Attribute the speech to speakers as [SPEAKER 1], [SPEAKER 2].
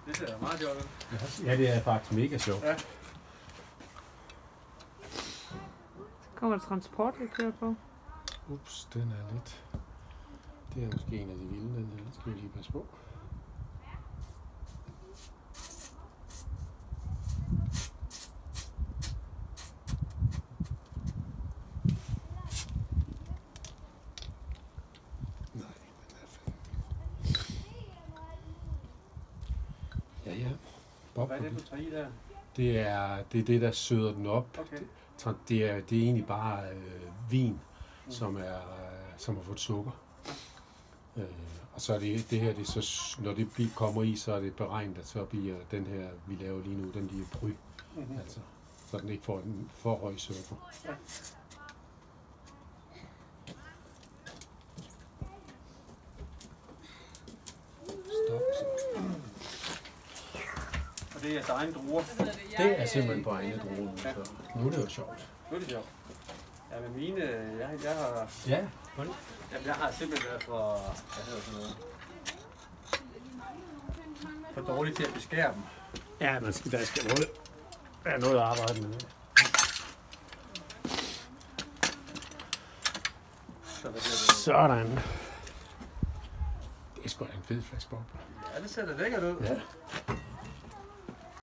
[SPEAKER 1] Det ser meget sjovt ud.
[SPEAKER 2] Ja, det er faktisk mega sjovt.
[SPEAKER 1] Ja.
[SPEAKER 3] Så kommer der transport, vi kører på.
[SPEAKER 2] Ups, den er lidt... Det er måske en af de vilde, den her. Skal vi lige passe på. Nej, den er fandme. Ja. Bob,
[SPEAKER 1] Hvad er det, du tager i der?
[SPEAKER 2] det er det, der søder den op.
[SPEAKER 1] Okay.
[SPEAKER 2] Det er egentlig bare vin, som har fået sukker. Og så er det her, det så, når det kommer i, så er det beregnet, at så bliver den her, vi laver lige nu, den bliver bry. Altså, så den ikke får en for høj sukker.
[SPEAKER 1] Ja.
[SPEAKER 2] Stop.
[SPEAKER 1] Og det er jeres egen druer.
[SPEAKER 2] Det er simpelthen på egne druer, så nu er det jo sjovt.
[SPEAKER 1] Nu er det sjovt. Ja, men mine, jeg har...
[SPEAKER 2] Ja,
[SPEAKER 1] Jamen, jeg har simpelthen været for... Hvad hedder sådan noget? For dårligt til at beskære dem.
[SPEAKER 2] ja, der skal være noget at arbejde med.
[SPEAKER 1] Så hvad bliver det?
[SPEAKER 2] Sådan. Det er sgu da en fed flaske bobler.
[SPEAKER 1] Ja, det ser da lækkert ud.
[SPEAKER 2] Ja.